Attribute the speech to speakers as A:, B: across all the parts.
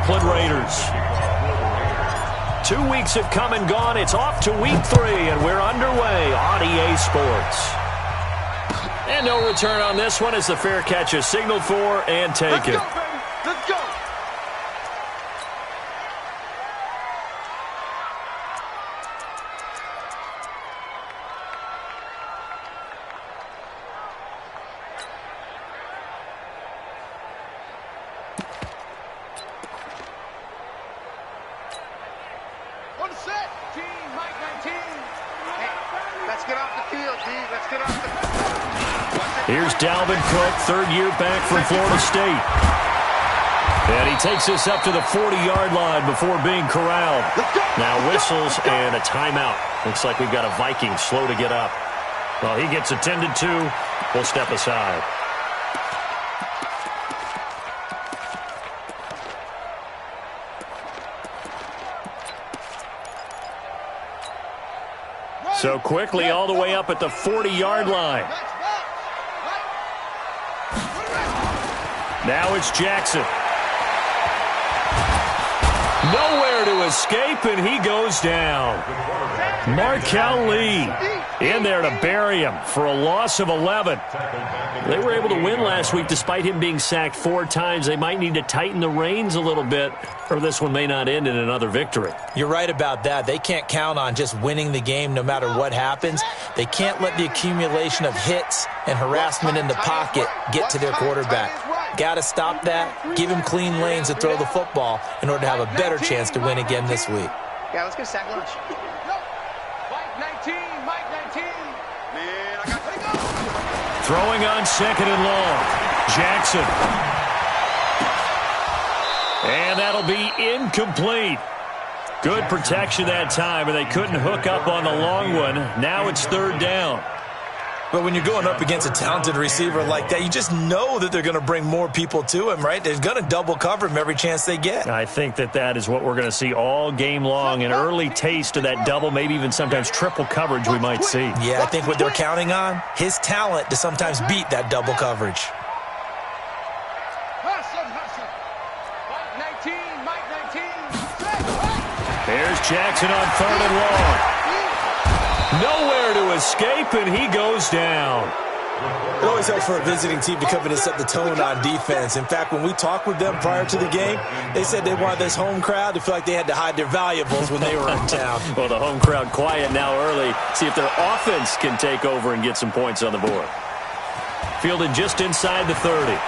A: Oakland Raiders. 2 weeks have come and gone. It's off to week 3, and we're underway on EA Sports. And no return on this one as the fair catch is signaled for and taken.
B: Let's go, baby. Let's go. On the set. Team, Mike 19. Hey, let's get off the field, D. Let's get off the field.
A: Here's Dalvin Cook, third year back from Florida State. And he takes this up to the 40-yard line before being corralled. Now whistles and a timeout. Looks like we've got a Viking slow to get up. Well, he gets attended to. We'll step aside. So quickly all the way up at the 40-yard line. Now it's Jackson. Nowhere to escape, and he goes down. Markel Lee in there to bury him for a loss of 11. They were able to win last week despite him being sacked 4 times. They might need to tighten the reins a little bit, or this one may not end in another victory.
C: You're right about that. They can't count on just winning the game no matter what happens. They can't let the accumulation of hits and harassment in the pocket get to their quarterback. Got to stop that, give him clean lanes to throw the football in order to have a better chance to win again this week.
B: Yeah, let's get sack lunch. Mike 19, Mike 19. Man, I got to go.
A: Throwing on second and long. Jackson. And that'll be incomplete. Good protection that time, and they couldn't hook up on the long one. Now it's third down.
C: But when you're going up against a talented receiver like that, you just know that they're going to bring more people to him, right? They're going to double cover him every chance they get.
A: I think that is what we're going to see all game long, an early taste of that double, maybe even sometimes triple coverage we might see.
C: Yeah, I think what they're counting on, his talent to sometimes beat that double coverage.
A: There's Jackson on third and long. Nowhere to escape, and he goes down.
C: It always helps for a visiting team to come in and set the tone on defense. In fact, when we talked with them prior to the game, they said they wanted this home crowd to feel like they had to hide their valuables when they were in town.
A: Well, the home crowd quiet now early. See if their offense can take over and get some points on the board. Fielded just inside the 30.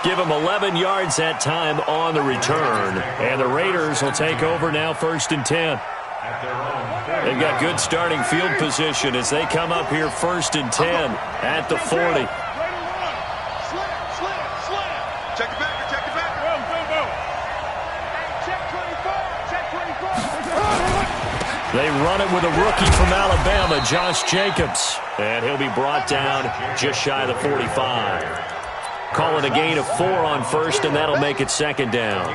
A: Give them 11 yards that time on the return. And the Raiders will take over now, 1st and 10. They've got good starting field position as they come up here 1st and 10 at the 40.
B: Check the backer, check the backer. Check 24, check 24.
A: They run it with a rookie from Alabama, Josh Jacobs. And he'll be brought down just shy of the 45. Call it a gain of 4 on first, and that'll make it 2nd down.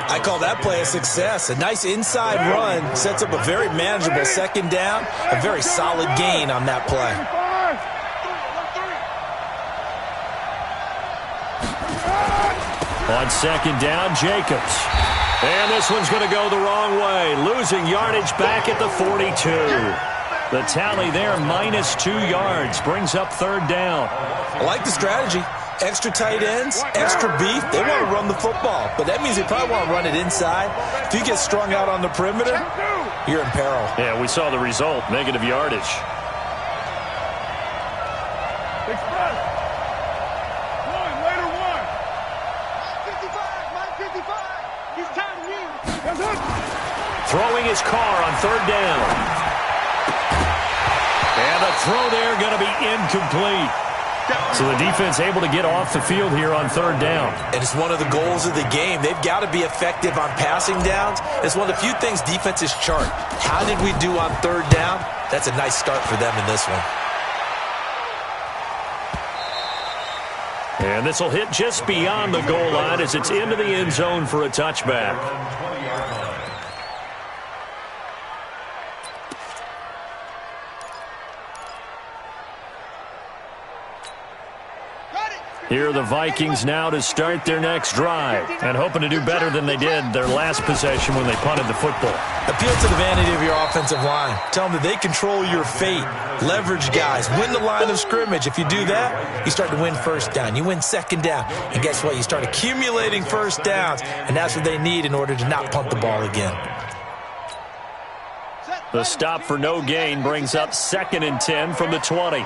C: I call that play a success. A nice inside run sets up a very manageable 2nd down. A very solid gain on that play.
A: On 2nd down, Jacobs. And this one's going to go the wrong way. Losing yardage back at the 42. The tally there, -2 yards, brings up 3rd down.
C: I like the strategy. Extra tight ends, extra beef. They want to run the football, but that means they probably want to run it inside. If you get strung out on the perimeter, you're in peril.
A: Yeah, we saw the result, negative yardage.
B: Express. One, later one. 55, Mike 55. He's counting you. That's it.
A: Throwing his car on 3rd down. And the throw there going to be incomplete. So the defense able to get off the field here on 3rd down.
C: And it's one of the goals of the game. They've got to be effective on passing downs. It's one of the few things defenses chart. How did we do on 3rd down? That's a nice start for them in this one.
A: And this will hit just beyond the goal line as it's into the end zone for a touchback. Here are the Vikings now to start their next drive and hoping to do better than they did their last possession when they punted the football.
C: Appeal to the vanity of your offensive line. Tell them that they control your fate. Leverage guys. Win the line of scrimmage. If you do that, you start to win first down. You win second down. And guess what? You start accumulating first downs. And that's what they need in order to not punt the ball again.
A: The stop for no gain brings up 2nd and 10 from the 20.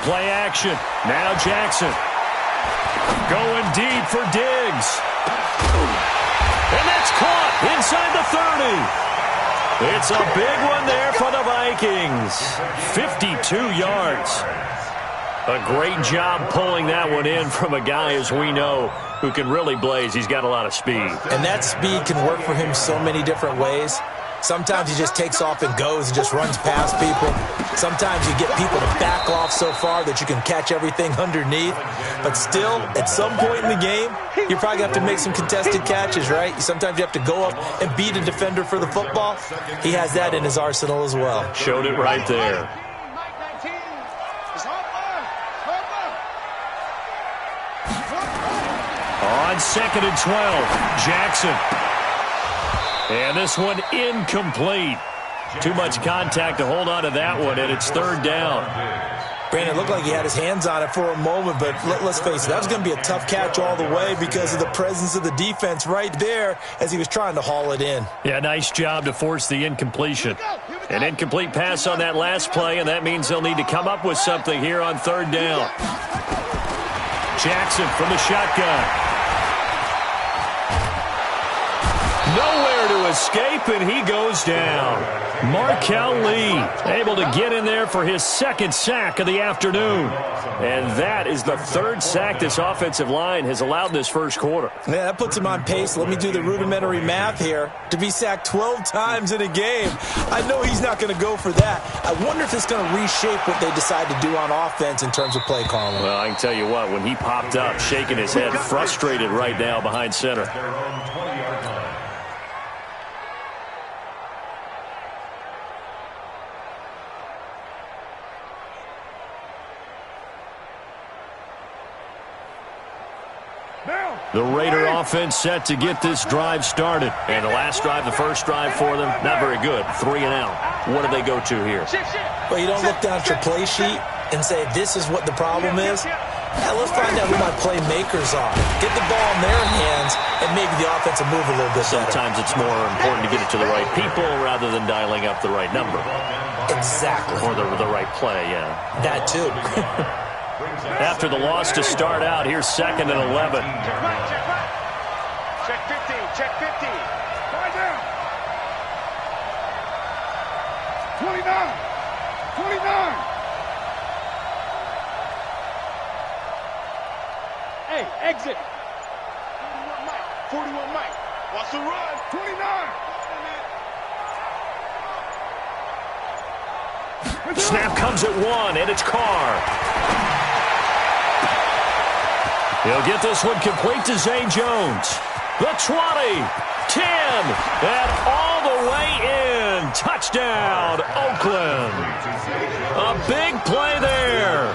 A: Play action. Now Jackson. Going deep for Diggs. And that's caught inside the 30. It's a big one there for the Vikings. 52 yards. A great job pulling that one in from a guy, as we know, who can really blaze. He's got a lot of speed.
C: And that speed can work for him so many different ways. Sometimes he just takes off and goes and just runs past people. Sometimes you get people to back off so far that you can catch everything underneath. But still, at some point in the game, you probably have to make some contested catches, right? Sometimes you have to go up and beat a defender for the football. He has that in his arsenal as well.
A: Showed it right there. On 2nd and 12, Jackson. And this one incomplete. Too much contact to hold on to that one, and it's 3rd down.
C: Brandon, it looked like he had his hands on it for a moment, but let's face it, that was going to be a tough catch all the way because of the presence of the defense right there as he was trying to haul it in.
A: Yeah, nice job to force the incompletion. An incomplete pass on that last play, and that means they'll need to come up with something here on 3rd down. Jackson from the shotgun. Nowhere to escape, and he goes down. Markel Lee able to get in there for his 2nd sack of the afternoon. And that is the 3rd sack this offensive line has allowed this first quarter.
C: Yeah, that puts him on pace. Let me do the rudimentary math here. To be sacked 12 times in a game, I know he's not going to go for that. I wonder if it's going to reshape what they decide to do on offense in terms of play calling.
A: Well, I can tell you what, when he popped up, shaking his head, frustrated right now behind center. The Raider offense set to get this drive started. And the last drive, the first drive for them, not very good. 3 and out. What do they go to here?
C: Well, you don't look down at your play sheet and say, this is what the problem is. Yeah, let's find out who my playmakers are. Get the ball in their hands, and maybe the offense will move a little bit better.
A: Sometimes it's more important to get it to the right people rather than dialing up the right number.
C: Exactly.
A: Or the right play, yeah.
C: That too.
A: After the loss to start out, here's 2nd and 11.
B: Check 50, check 50. Lie down. 29, 29. Hey, exit. 41 Mike. Wants to run. 29.
A: Snap comes at 1, and it's Carr. He'll get this one complete to Zay Jones. The 20, 10, and all the way in. Touchdown, Oakland. A big play there.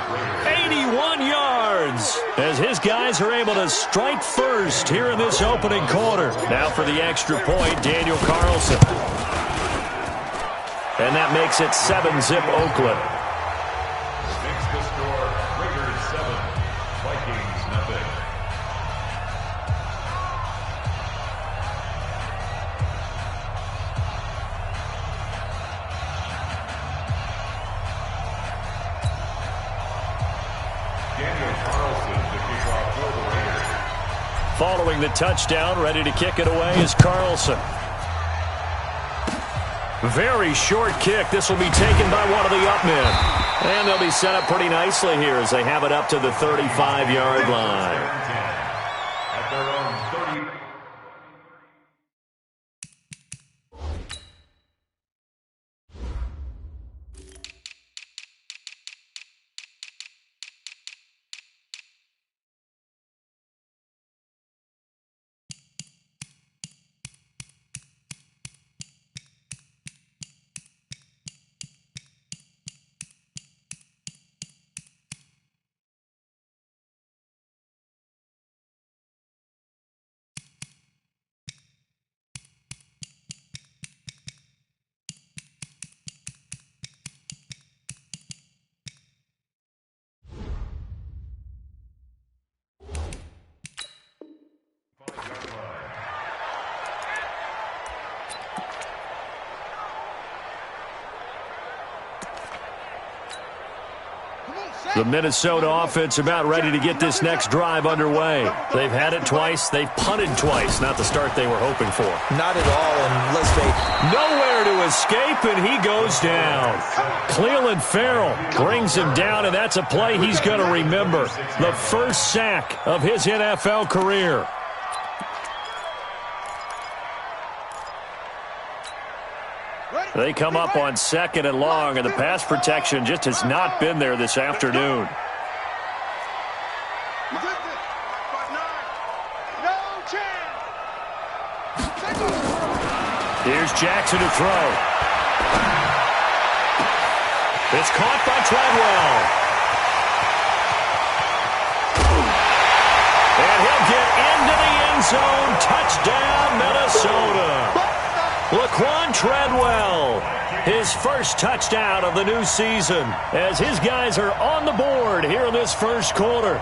A: 81 yards as his guys are able to strike first here in this opening quarter. Now for the extra point, Daniel Carlson. And that makes it 7-zip Oakland.
D: Makes the score Raiders 7, Vikings nothing. Daniel Carlson to kick off for the Raiders.
A: Following the touchdown, ready to kick it away is Carlson. Very short kick. This will be taken by one of the up men. And they'll be set up pretty nicely here as they have it up to the 35-yard line.
D: At their own 30.
A: The Minnesota offense about ready to get this next drive underway. They've had it twice. They've punted twice. Not the start they were hoping for.
C: Not at all, and let's face
A: nowhere to escape, and he goes down. Cleveland Farrell brings him down, and that's a play he's going to remember. The first sack of his NFL career. They come up on 2nd and long, and the pass protection just has not been there this afternoon. Here's Jackson to throw. It's caught by Treadwell. And he'll get into the end zone. Touchdown, Minnesota. Laquan Treadwell, his first touchdown of the new season, as his guys are on the board here in this first quarter.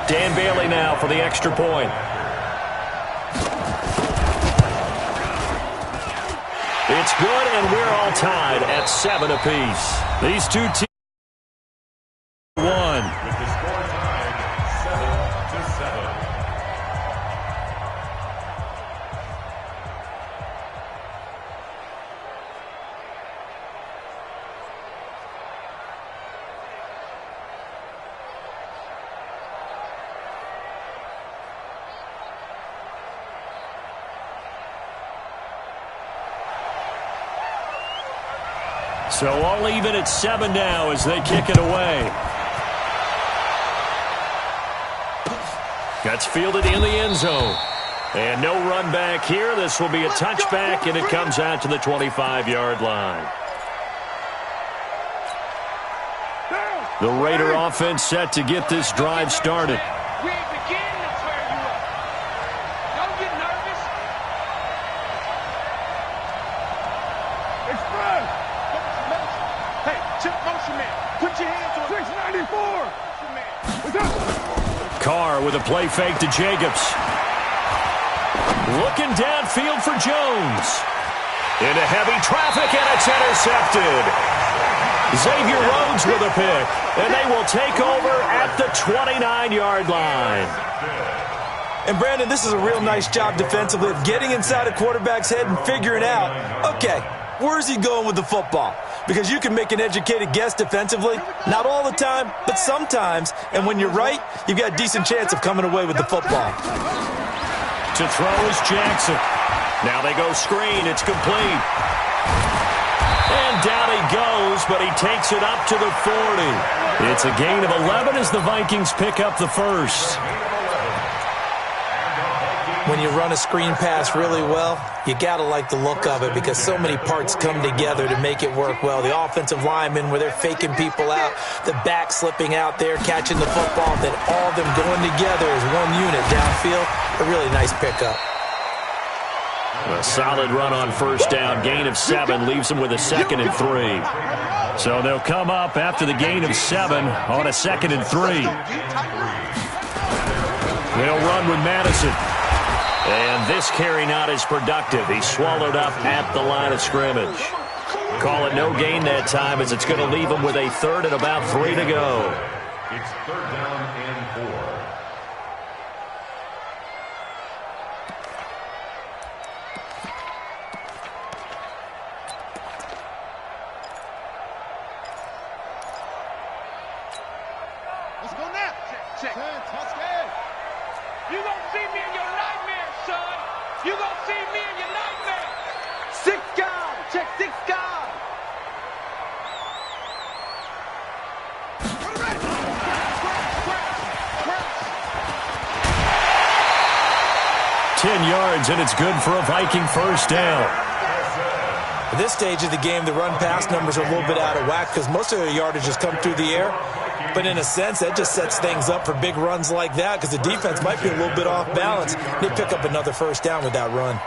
A: Dan Bailey now for the extra point. It's good, and we're all tied at 7 apiece. These two teams won.
D: With the score tied 7-7.
A: So all even at 7 now as they kick it away. Gets fielded in the end zone. And no run back here. This will be a touchback, and it comes out to the 25-yard line. The Raider offense set to get this drive started.
B: We ain't beginning to tear you up. Don't get nervous. Express. Hey, chip motion man. Put your hands on 694. What's up?
A: Carr with a play fake to Jacobs. Looking downfield for Jones. Into heavy traffic, and it's intercepted. Xavier Rhodes with a pick, and they will take over at the 29-yard line.
C: And, Brandon, this is a real nice job defensively of getting inside a quarterback's head and figuring out, okay, where's he going with the football? Because you can make an educated guess defensively, not all the time, but sometimes. And when you're right, you've got a decent chance of coming away with the football.
A: To throw is Jackson. Now they go screen. It's complete. And down he goes, but he takes it up to the 40. It's a gain of 11 as the Vikings pick up the first.
C: When you run a screen pass really well, you got to like the look of it because so many parts come together to make it work well. The offensive linemen, where they're faking people out, the back slipping out there, catching the football, then all of them going together as one unit downfield. A really nice pickup.
A: A solid run on first down. Gain of 7 leaves them with a 2nd and 3. So they'll come up after the gain of 7 on a 2nd and 3. They'll run with Madison. And this carry not as productive. He's swallowed up at the line of scrimmage. Call it no gain that time as it's going to leave him with a 3rd and about 3 to go.
D: It's 3rd down and 4.
B: Let's go now. Check. You gonna see me in your nightmare, son. You gonna see me in your nightmare. 6 guard. Check 6 guard.
A: 10 yards, and it's good for a Viking first down.
C: At this stage of the game, the run-pass numbers are a little bit out of whack because most of their yardage has come through the air. But in a sense, that just sets things up for big runs like that because the defense might be a little bit off balance. They pick up another first down with that run.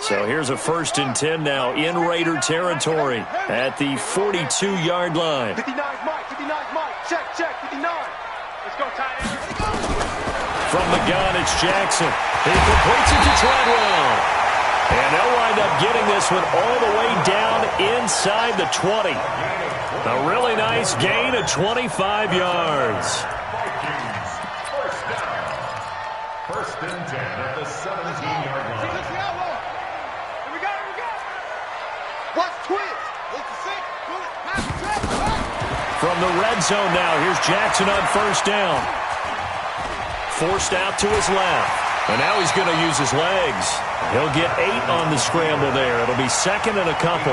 A: So here's a 1st and 10 now in Raider territory at the 42-yard line.
B: 59 Mike. 59 Mike. Check. 59. Let's go, tight end.
A: From the gun, it's Jackson. He completes it to Treadwell. And they'll wind up getting this one all the way down inside the 20. A really nice gain of 25 yards.
D: First and 10 at the 17-yard line.
B: Here we go. Watch twist.
A: From the red zone now, here's Jackson on first down. Forced out to his left. And now he's going to use his legs. He'll get 8 on the scramble there. It'll be second and a couple.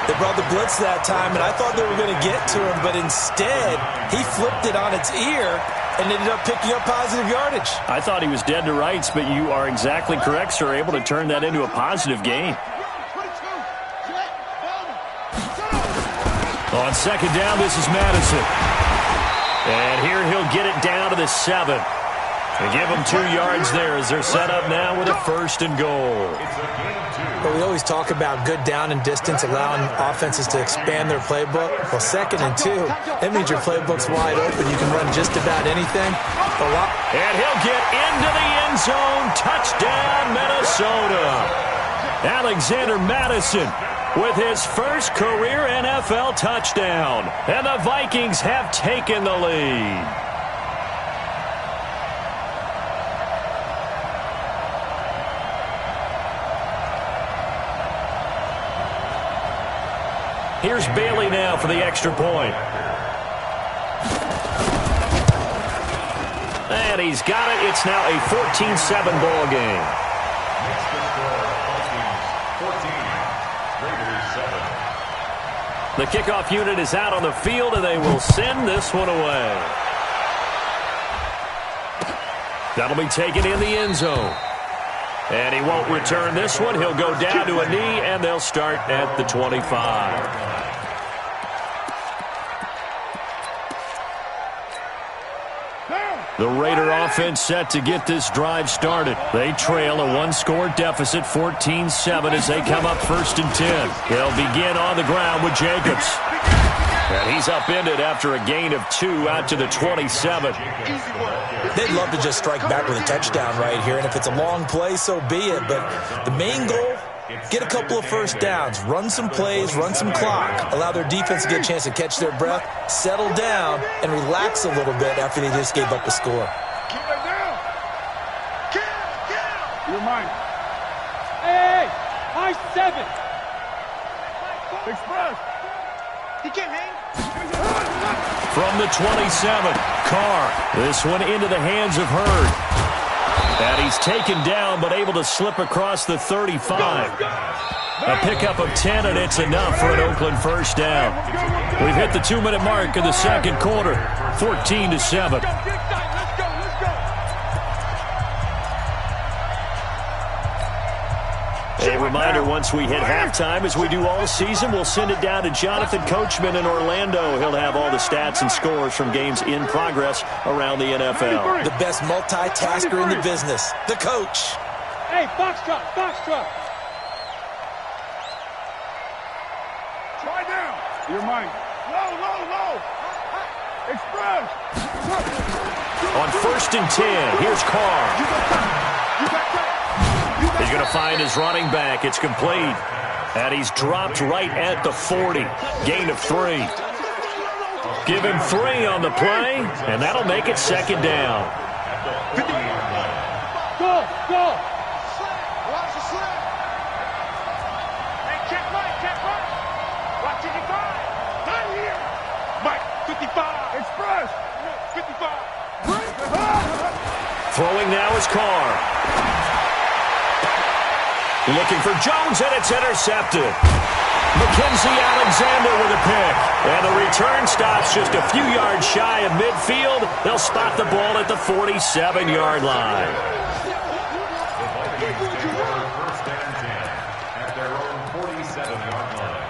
C: They brought the blitz that time, and I thought they were going to get to him, but instead, he flipped it on its ear and ended up picking up positive yardage.
A: I thought he was dead to rights, but you are exactly correct, sir. Able to turn that into a positive gain. On second down, this is Madison. And here he'll get it down to the 7. They give them 2 yards there as they're set up now with a first and goal.
C: Well, we always talk about good down and distance, allowing offenses to expand their playbook. Well, second and 2, that means your playbook's wide open. You can run just about anything.
A: And he'll get into the end zone. Touchdown, Minnesota. Alexander Madison with his first career NFL touchdown. And the Vikings have taken the lead. Here's Bailey now for the extra point. And he's got it. It's now a 14-7 ball game. The kickoff unit is out on the field, and they will send this one away. That'll be taken in the end zone. And he won't return this one. He'll go down to a knee, and they'll start at the 25. The Raider offense set to get this drive started. They trail a one-score deficit, 14-7, as they come up first and 10. They'll begin on the ground with Jacobs. And he's upended after a gain of 2 out to the 27.
C: They'd love to just strike back with a touchdown right here, and if it's a long play, so be it. But the main goal, get a couple of first downs, run some plays, run some clock, allow their defense to get a chance to catch their breath, settle down, and relax a little bit after they just gave up a score.
B: Keep it down. You're mine. Hey, high 7. Express. He can't hang.
A: From the 27, Carr. This one into the hands of Hurd. And he's taken down, but able to slip across the 35. A pickup of 10, and it's enough for an Oakland first down. We've hit the 2-minute mark in the second quarter, 14-7. A reminder, once we hit halftime, as we do all season, we'll send it down to Jonathan Coachman in Orlando. He'll have all the stats and scores from games in progress around the NFL.
C: The best multitasker in the business, the coach.
B: Hey, box truck, box truck. Try down. You're mine. Low. Express.
A: On first and 10, here's Carr. He's going to find his running back. It's complete. And he's dropped right at the 40. Gain of 3. Give him 3 on the play, and that'll make it second down.
B: Go. Watch the slip. Hey, check right. Watch 55. Not here. Mike, 55. Express. 55.
A: Throwing now is Carr. Looking for Jones, and it's intercepted. Mackenzie Alexander with a pick. And the return stops just a few yards shy of midfield. They'll spot the ball at the 47-yard line.
D: First and 10 at their own 47-yard line.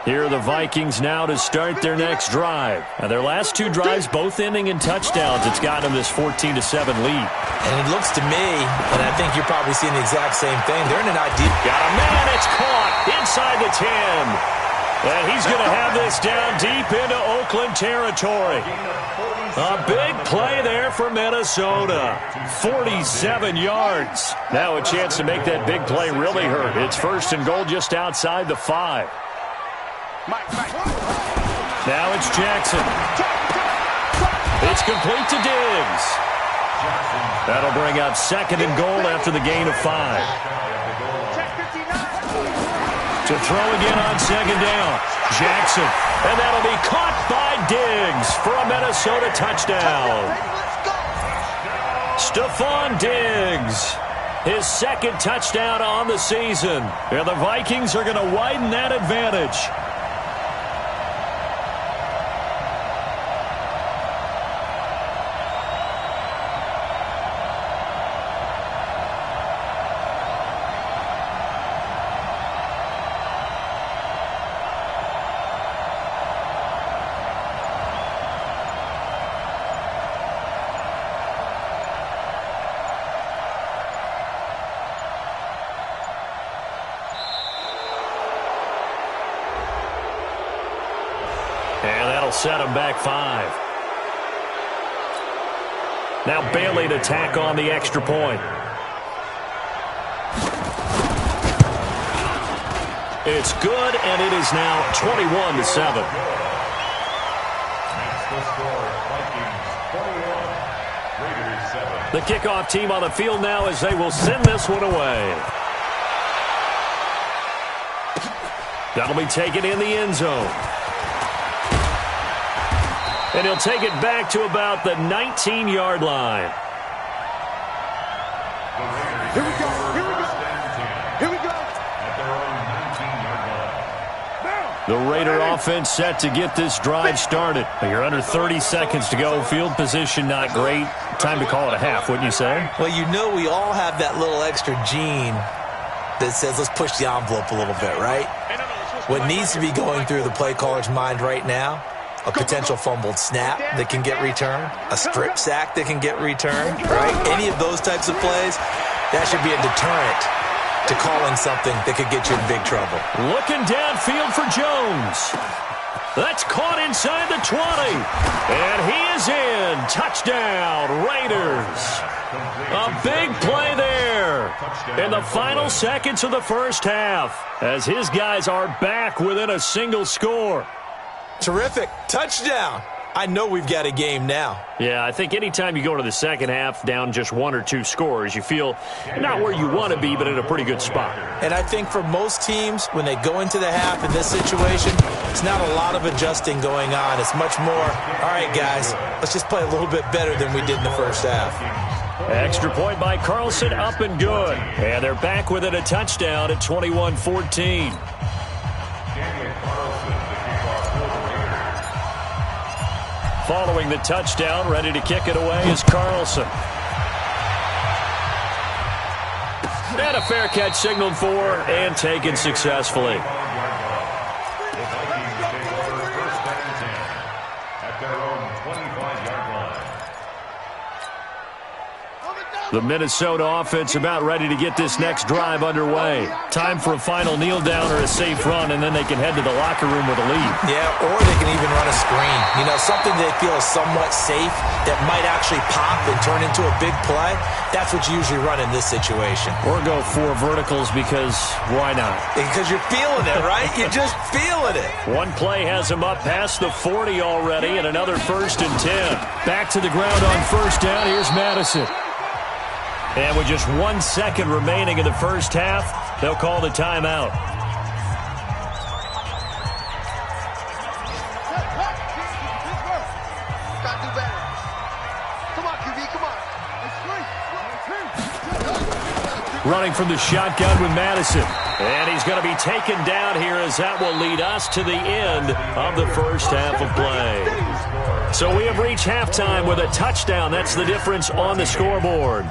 A: Here are the Vikings now to start their next drive. Now, their last 2 drives both ending in touchdowns. It's got them this 14-7 lead.
C: And it looks to me, and I think you're probably seeing the exact same thing, they're in an ideal.
A: Got a man, it's caught inside the 10. And he's going to have this down deep into Oakland territory. A big play there for Minnesota. 47 yards. Now a chance to make that big play really hurt. It's 1st and goal just outside the 5. Now it's Jackson. It's complete to Diggs. That'll bring up 2nd and goal after the gain of 5. To throw again on 2nd down. Jackson. And that'll be caught by Diggs for a Minnesota touchdown. Stephon Diggs. His 2nd touchdown on the season. And the Vikings are going to widen that advantage. And that'll set him back 5. Now Bailey to tack on the extra point. It's good, and it is now 21-7. The kickoff team on the field now as they will send this one away. That'll be taken in the end zone. And he'll take it back to about the 19-yard line.
B: Here we go. Here we go. Here we go.
A: The Raider offense set to get this drive started. You're under 30 seconds to go. Field position not great. Time to call it a half, wouldn't you say?
C: Well, you know we all have that little extra gene that says let's push the envelope a little bit, right? What needs to be going through the play caller's mind right now, a potential fumbled snap that can get returned, a strip sack that can get returned, right? Any of those types of plays, that should be a deterrent to calling something that could get you in big trouble.
A: Looking downfield for Jones. That's caught inside the 20. And he is in. Touchdown, Raiders. A big play there in the final seconds of the first half as his guys are back within a single score.
C: Terrific. Touchdown. I know we've got a game now.
A: Yeah, I think anytime you go to the second half down just 1 or 2 scores, you feel not where you want to be, but in a pretty good spot.
C: And I think for most teams, when they go into the half in this situation, it's not a lot of adjusting going on. It's much more, all right, guys, let's just play a little bit better than we did in the first half.
A: Extra point by Carlson, up and good. And they're back within a touchdown at 21-14. Following the touchdown, ready to kick it away is Carlson. And a fair catch signaled for and taken successfully. The Minnesota offense about ready to get this next drive underway. Time for a final kneel down or a safe run, and then they can head to the locker room with a lead.
C: Yeah, or they can even run a screen. You know, something they feel is somewhat safe that might actually pop and turn into a big play. That's what you usually run in this situation.
A: Or go 4 verticals because why not?
C: Because you're feeling it, right? You're just feeling it.
A: One play has him up past the 40 already, and another 1st and 10. Back to the ground on 1st down. Here's Madison. And with just 1 second remaining in the first half, they'll call the timeout.
B: Gotta do better. Come on, QB, come on.
A: Running from the shotgun with Madison. And he's going to be taken down here as that will lead us to the end of the first half of play. So we have reached halftime with a touchdown. That's the difference on the scoreboard.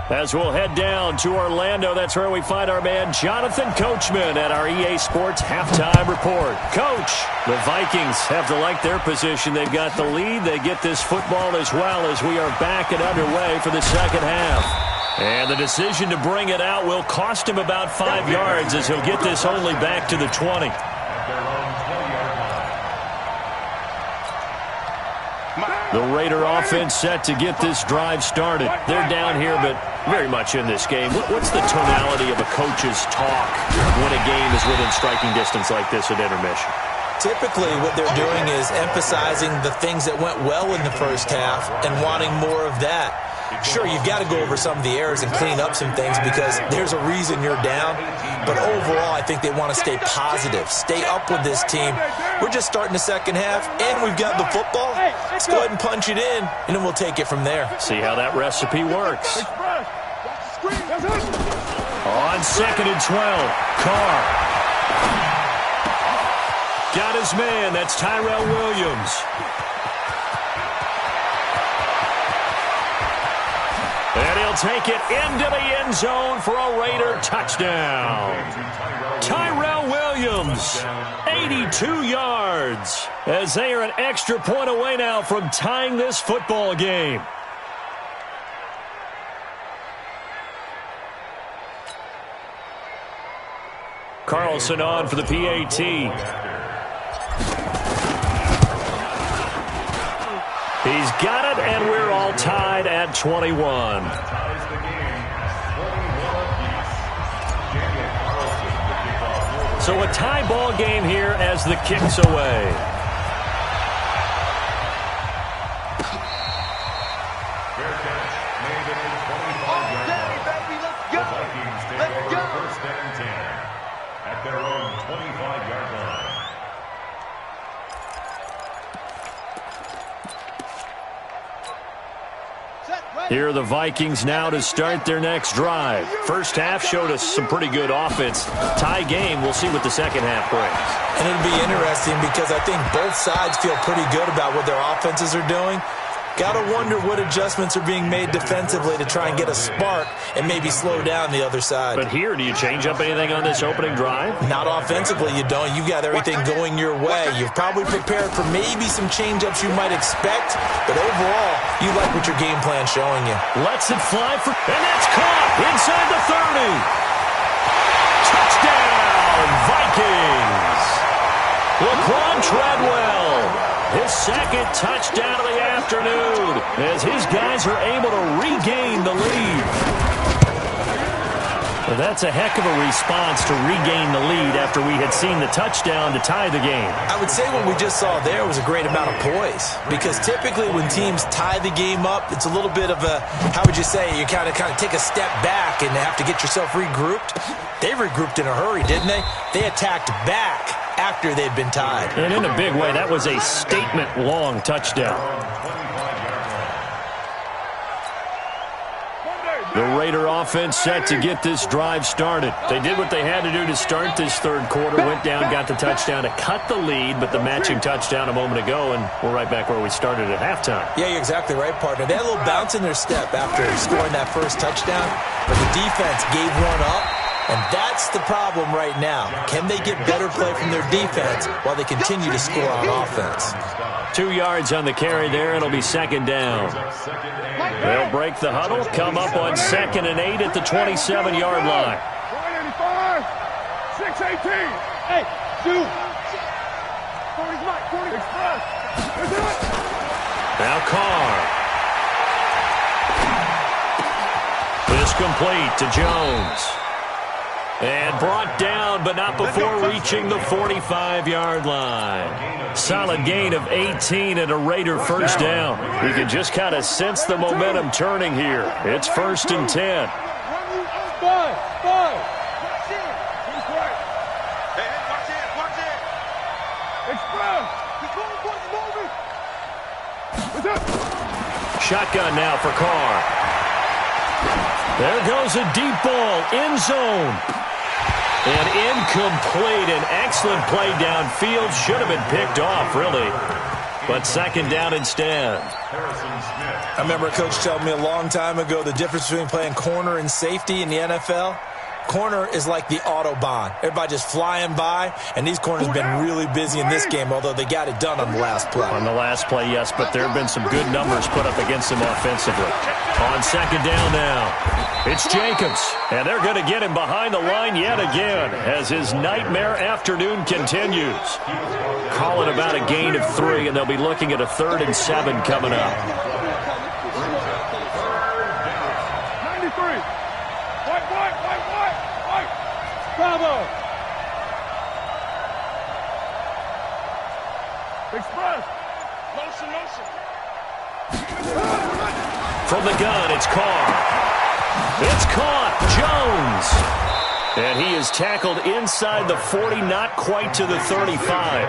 A: As we'll head down to Orlando, that's where we find our man Jonathan Coachman at our EA Sports Halftime Report. Coach, the Vikings have to like their position. They've got the lead. They get this football as well as we are back and underway for the second half. And the decision to bring it out will cost him about 5 yards as he'll get this only back to the 20. The Raider offense set to get this drive started. They're down here, but very much in this game. What's the tonality of a coach's talk when a game is within striking distance like this at intermission?
C: Typically, what they're doing is emphasizing the things that went well in the first half and wanting more of that. Sure, you've got to go over some of the errors and clean up some things because there's a reason you're down. But overall, I think they want to stay positive, stay up with this team. We're just starting the second half, and we've got the football. Let's go ahead and punch it in, and then we'll take it from there.
A: See how that recipe works. On 2nd and 12, Carr. Got his man. That's Tyrell Williams. And he'll take it into the end zone for a Raider touchdown. Tyrell Williams, 82 yards, as they are an extra point away now from tying this football game. Carlson on for the PAT. He's got it, and we're all tied at 21. So a tie ball game here as the kick's away.
D: Fair catch made at the 25-yard line. The Vikings take over 1st and 10 at their own 25-yard line.
A: Here are the Vikings now to start their next drive. First half showed us some pretty good offense. Tie game, we'll see what the second half brings.
C: And it'll be interesting because I think both sides feel pretty good about what their offenses are doing. Got to wonder what adjustments are being made defensively to try and get a spark and maybe slow down the other side.
A: But here, do you change up anything on this opening drive?
C: Not offensively, you don't. You've got everything going your way. You've probably prepared for maybe some change-ups you might expect, but overall, you like what your game plan's showing you.
A: Lets it fly for, and that's caught inside the 30. Touchdown, Vikings! Laquan Treadwell, his second touchdown of the afternoon, as his guys are able to regain the lead. Well, that's a heck of a response to regain the lead after we had seen the touchdown to tie the game.
C: I would say what we just saw there was a great amount of poise, because typically when teams tie the game up, it's a little bit of a, how would you say, you kind of take a step back and have to get yourself regrouped. They regrouped in a hurry, didn't they? They attacked back after they'd been tied.
A: And in a big way, that was a statement-long touchdown. The Raider offense set to get this drive started. They did what they had to do to start this third quarter, went down, got the touchdown to cut the lead, but the matching touchdown a moment ago, and we're right back where we started at halftime.
C: Yeah, you're exactly right, partner. They had a little bounce in their step after scoring that first touchdown, but the defense gave one up. And that's the problem right now. Can they get better play from their defense while they continue to score on offense?
A: 2 yards on the carry there. It'll be second down. They'll break the huddle, come up on 2nd and 8 at the 27-yard line.
B: 485, 618. Hey, dude. 40's Mike, 40 express.
A: Now Carr. This complete to Jones. And brought down, but not before reaching the 45-yard line. Solid gain of 18 and a Raider first down. You can just kind of sense the momentum turning here. It's 1st and 10.
B: Five.
A: Shotgun now for Carr. There goes a deep ball, end zone. And incomplete. An excellent play downfield. Should have been picked off, really. But second down instead.
C: I remember a coach telling me a long time ago the difference between playing corner and safety in the NFL. Corner is like the Autobahn. Everybody just flying by, and these corners have been really busy in this game, although they got it done on the last play.
A: On the last play, yes, but there have been some good numbers put up against them offensively. On second down now. It's Jacobs, and they're going to get him behind the line yet again as his nightmare afternoon continues. Call it about a gain of 3, and they'll be looking at a 3rd and 7 coming up.
B: 93. White. Bravo. Express. Motion.
A: From the gun, it's Carr. It's caught. Jones. And he is tackled inside the 40, not quite to the 35.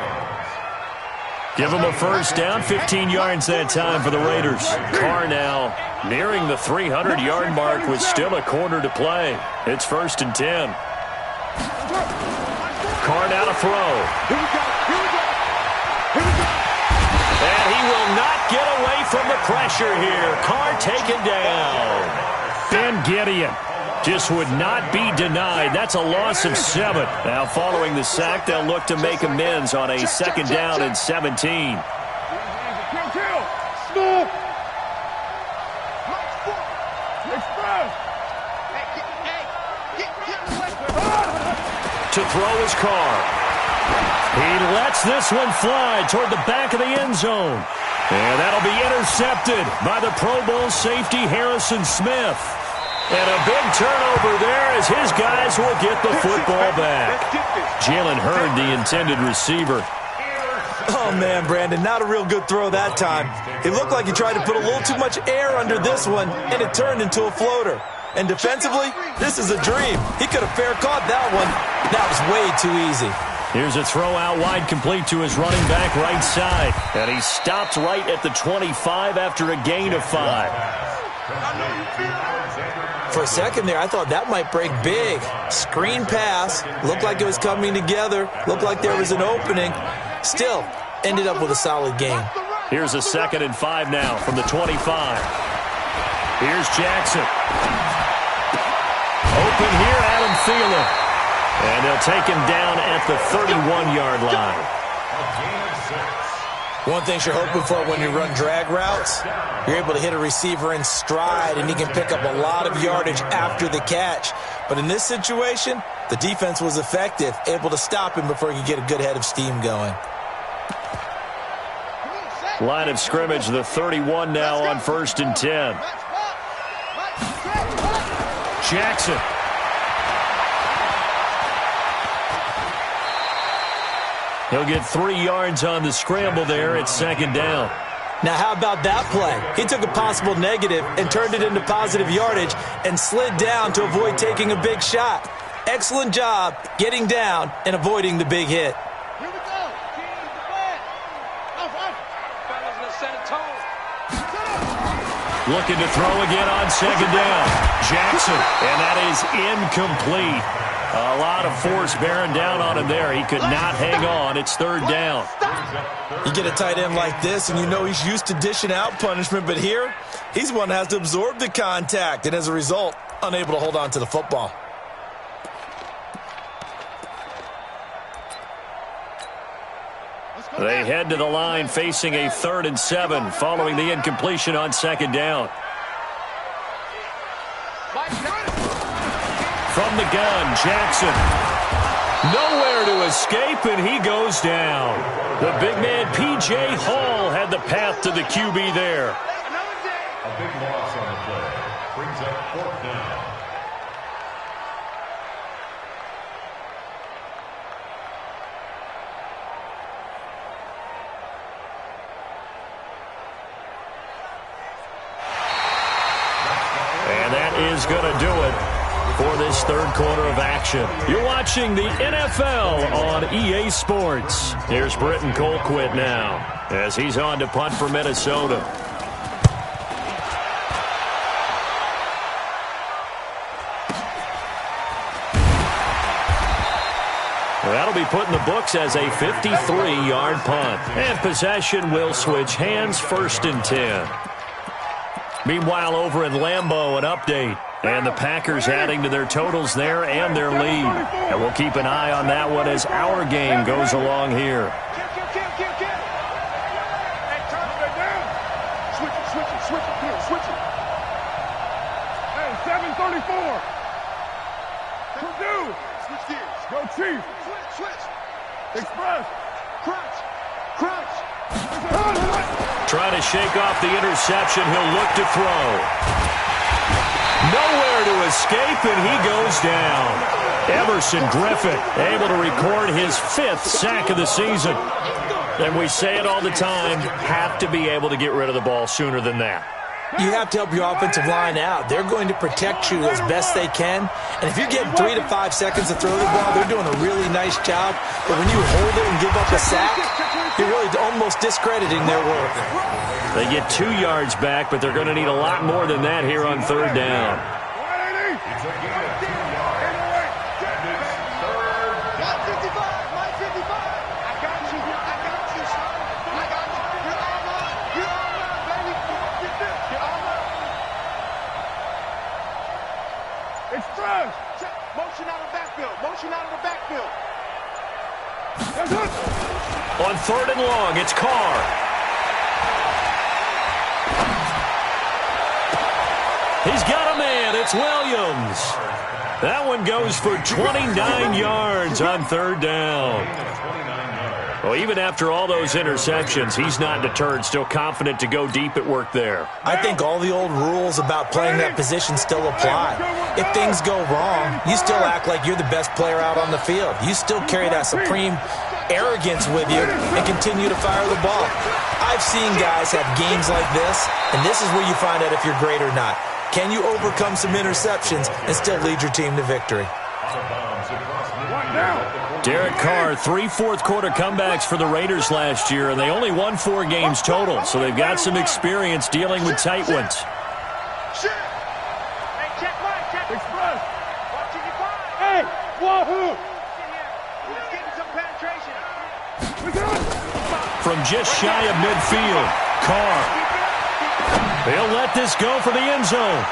A: Give him a first down, 15 yards that time for the Raiders. Carr now nearing the 300-yard mark with still a quarter to play. It's 1st and 10. Carr now to throw.
B: Here we go.
A: And he will not get away from the pressure here. Carr taken down. Ben Gideon just would not be denied. That's a loss of 7. Now following the sack, they'll look to make amends on a 2nd down and 17.
B: Kill. Smooth. Express.
A: To throw is Carr. He lets this one fly toward the back of the end zone. And that'll be intercepted by the Pro Bowl safety Harrison Smith. And a big turnover there as his guys will get the football back. Jalen Hurd, the intended receiver.
C: Oh, man, Brandon, not a real good throw that time. It looked like he tried to put a little too much air under this one, and it turned into a floater. And defensively, this is a dream. He could have fair caught that one. That was way too easy.
A: Here's a throw out wide complete to his running back right side. And he stopped right at the 25 after a gain of 5.
C: For a second there, I thought that might break big. Screen pass. Looked like it was coming together. Looked like there was an opening. Still, ended up with a solid gain.
A: Here's a 2nd and 5 now from the 25. Here's Jackson. Open here, Adam Thielen. And they'll take him down at the 31-yard line.
C: One thing you're hoping for when you run drag routes, you're able to hit a receiver in stride, and he can pick up a lot of yardage after the catch. But in this situation, the defense was effective, able to stop him before he could get a good head of steam going.
A: Line of scrimmage, the 31 now on 1st and 10. Jackson. He'll get 3 yards on the scramble there at 2nd down.
C: Now, how about that play? He took a possible negative and turned it into positive yardage and slid down to avoid taking a big shot. Excellent job getting down and avoiding the big hit.
B: Here we go. Fellas, let's set a tone.
A: Looking to throw again on 2nd down. Jackson, and that is incomplete. A lot of force bearing down on him there. He could not hang on. It's 3rd down.
C: You get a tight end like this, and you know he's used to dishing out punishment, but here, he's one that has to absorb the contact, and as a result, unable to hold on to the football.
A: They head to the line facing a 3rd and 7 following the incompletion on 2nd down. From the gun, Jackson. Nowhere to escape, and he goes down. The big man, P.J. Hall, had the path to the QB there.
D: A big loss on the play. Brings up 4th down.
A: And that is going to do it for this 3rd quarter of action. You're watching the NFL on EA Sports. Here's Britton Colquitt now as he's on to punt for Minnesota. That'll be put in the books as a 53-yard punt. And possession will switch hands, 1st and 10. Meanwhile, over in Lambeau, an update. And the Packers adding to their totals there and their lead. And we'll keep an eye on that one as our game goes along here.
B: Hey, turn it down. Switch it. Switch it. Hey, 17. 34. Purdue. Switch gears. Go Chief. Switch. Express. Crunch.
A: Trying to shake off the interception. He'll look to throw. Nowhere to escape, and he goes down. Everson Griffin able to record his 5th sack of the season. And we say it all the time, have to be able to get rid of the ball sooner than that.
C: You have to help your offensive line out. They're going to protect you as best they can. And if you're getting 3 to 5 seconds to throw the ball, they're doing a really nice job. But when you hold it and give up a sack, you're really almost discrediting their work.
A: They get 2 yards back, but they're going to need a lot more than that here on 3rd down. On 3rd and long, it's Carr. He's got a man. It's Williams. That one goes for 29 yards on 3rd down. Well, even after all those interceptions, he's not deterred, still confident to go deep at work there.
C: I think all the old rules about playing that position still apply. If things go wrong, you still act like you're the best player out on the field. You still carry that supreme arrogance with you and continue to fire the ball. I've seen guys have games like this, and this is where you find out if you're great or not. Can you overcome some interceptions and still lead your team to victory?
A: Derek Carr, 3 fourth-quarter comebacks for the Raiders last year, and they only won 4 games total, so they've got some experience dealing with tight ones.
B: Hey, wahoo!
A: From just shy of midfield, Carr. He'll let this go for the end zone.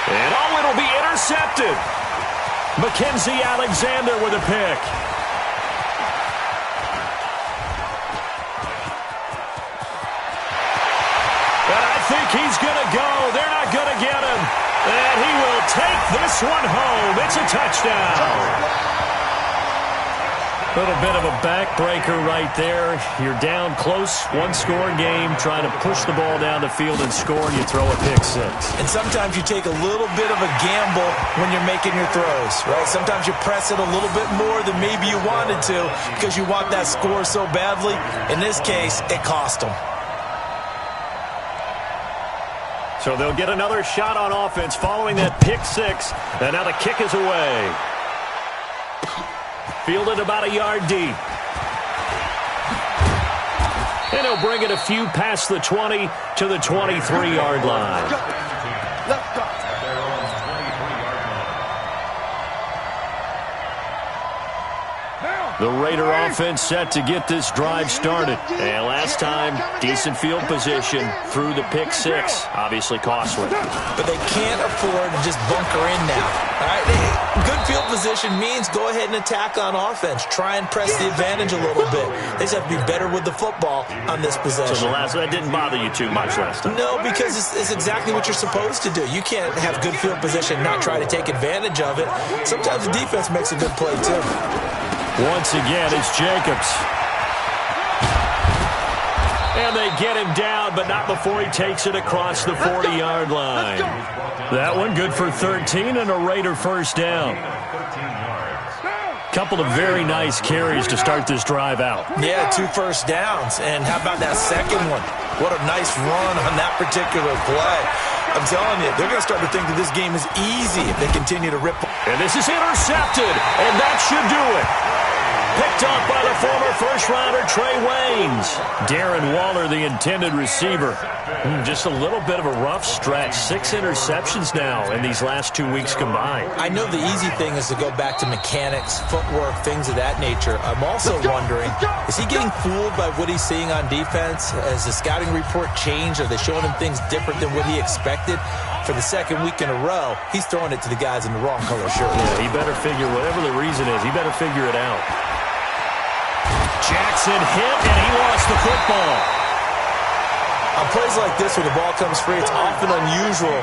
A: And it'll be intercepted. Mackenzie Alexander with a pick. And I think he's going to go. They're not going to get him. And he will take this one home. It's a touchdown. A little bit of a backbreaker right there. You're down close, 1-score game, trying to push the ball down the field and score, and you throw a pick 6.
C: And sometimes you take a little bit of a gamble when you're making your throws, right? Sometimes you press it a little bit more than maybe you wanted to because you want that score so badly. In this case, it cost them.
A: So they'll get another shot on offense following that pick 6, and now the kick is away. Fielded about a yard deep. And he'll bring it a few past the 20 to the 23-yard line.
B: Let's go.
A: The Raider offense set to get this drive started. And last time, decent field position through the pick 6. Obviously costly.
C: But they can't afford to just bunker in now. All right? Good field position means go ahead and attack on offense. Try and press the advantage a little bit. They just have to be better with the football on this possession.
A: So that didn't bother you too much last time?
C: No, because it's exactly what you're supposed to do. You can't have good field position and not try to take advantage of it. Sometimes the defense makes a good play, too.
A: Once again, it's Jacobs. And they get him down, but not before he takes it across the 40-yard line. That one good for 13 and a Raider first down. Couple of very nice carries to start this drive out.
C: Yeah, 2 first downs. And how about that second one? What a nice run on that particular play. I'm telling you, they're going to start to think that this game is easy if they continue to rip.
A: And this is intercepted, and that should do it. Picked off by the former first-rounder Trey Waynes. Darren Waller, the intended receiver. Just a little bit of a rough stretch. 6 interceptions now in these last 2 weeks combined.
C: I know the easy thing is to go back to mechanics, footwork, things of that nature. I'm also wondering, is he getting fooled by what he's seeing on defense? Has the scouting report changed? Are they showing him things different than what he expected? For the second week in a row, he's throwing it to the guys in the wrong color shirt.
A: Yeah, he better figure, whatever the reason is, he better figure it out. Jackson hit, and he lost the football.
C: On plays like this where the ball comes free, it's often unusual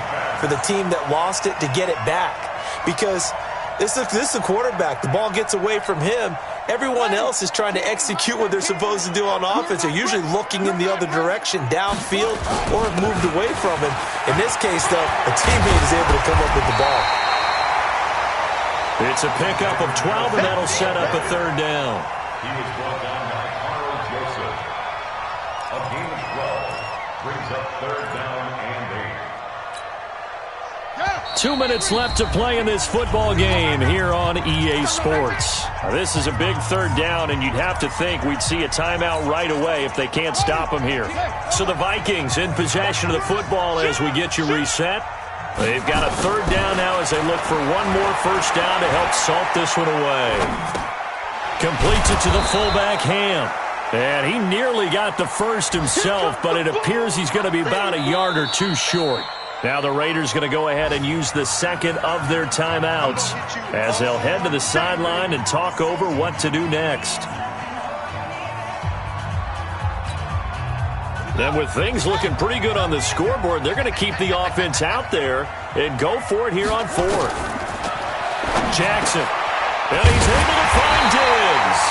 C: for the team that lost it to get it back. Because this is a quarterback. The ball gets away from him. Everyone else is trying to execute what they're supposed to do on offense. They're usually looking in the other direction, downfield, or have moved away from him. In this case, though, a teammate is able to come up with the ball.
A: It's a pickup of 12, and that'll set up a third down.
D: He was brought down by Carl Joseph. A gain of 12 brings up third down and 8.
A: 2 minutes left to play in this football game here on EA Sports. Now, this is a big third down, and you'd have to think we'd see a timeout right away if they can't stop them here. So the Vikings in possession of the football as we get you reset. They've got a third down now as they look for one more first down to help salt this one away. Completes it to the fullback, Ham. And he nearly got the first himself, but it appears he's going to be about a yard or two short. Now the Raiders going to go ahead and use the second of their timeouts as they'll head to the sideline and talk over what to do next. Then with things looking pretty good on the scoreboard, they're going to keep the offense out there and go for it here on fourth. Jackson. And he's able to find Diggs.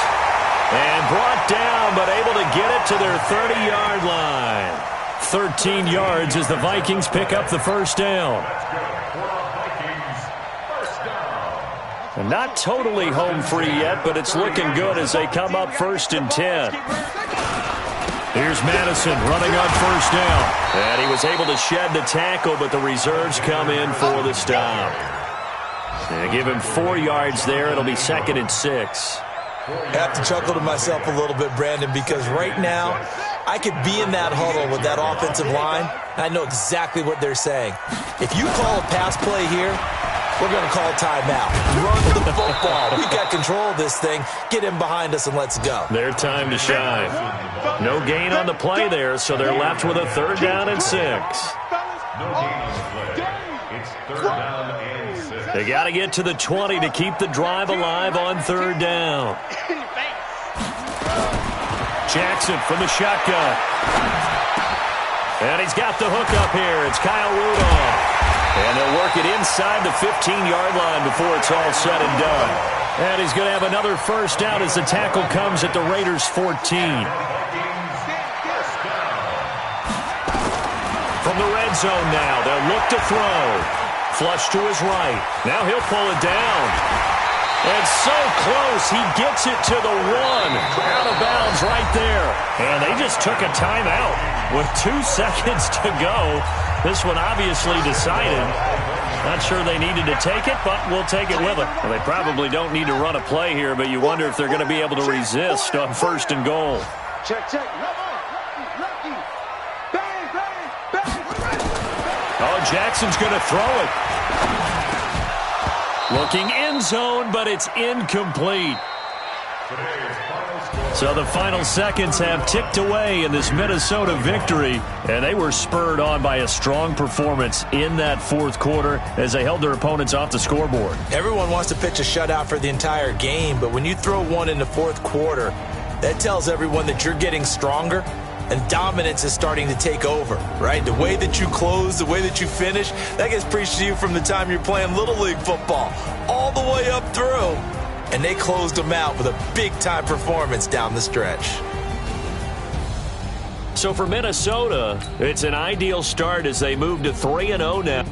A: And brought down, but able to get it to their 30-yard line. 13 yards as the Vikings pick up the first down. And not totally home free yet, but it's looking good as they come up 1st and 10. Here's Madison running on first down. And he was able to shed the tackle, but the reserves come in for the stop. And give him 4 yards there. It'll be 2nd and 6.
C: I have to chuckle to myself a little bit, Brandon, because right now I could be in that huddle with that offensive line, and I know exactly what they're saying. If you call a pass play here, we're going to call timeout. Run the football. We got control of this thing. Get him behind us and let's go.
A: Their time to shine. No gain on the play there, so they're left with a third down and 6.
D: No gain on the play. It's third down and 6.
A: They got to get to the 20 to keep the drive alive on third down. Jackson from the shotgun. And he's got the hook up here. It's Kyle Rudolph. And they'll work it inside the 15-yard line before it's all said and done. And he's going to have another first down as the tackle comes at the Raiders' 14. From the red zone now, they'll look to throw. Flush to his right. Now he'll pull it down. And so close, he gets it to the 1. Out of bounds right there. And they just took a timeout with 2 seconds to go. This one obviously decided. Not sure they needed to take it, but we'll take it with them. Well, they probably don't need to run a play here, but you wonder if they're going to be able to resist on 1st and goal.
B: Check, check. Lucky. Bang, bang, bang.
A: Oh, Jackson's going to throw it. Looking end zone, but it's incomplete. So the final seconds have ticked away in this Minnesota victory, and they were spurred on by a strong performance in that fourth quarter as they held their opponents off the scoreboard.
C: Everyone wants to pitch a shutout for the entire game, but when you throw one in the fourth quarter, that tells everyone that you're getting stronger and dominance is starting to take over, right? The way that you close, the way that you finish, that gets preached to you from the time you're playing Little League football all the way up through. And they closed them out with a big-time performance down the stretch.
A: So for Minnesota, it's an ideal start as they move to 3-0 now.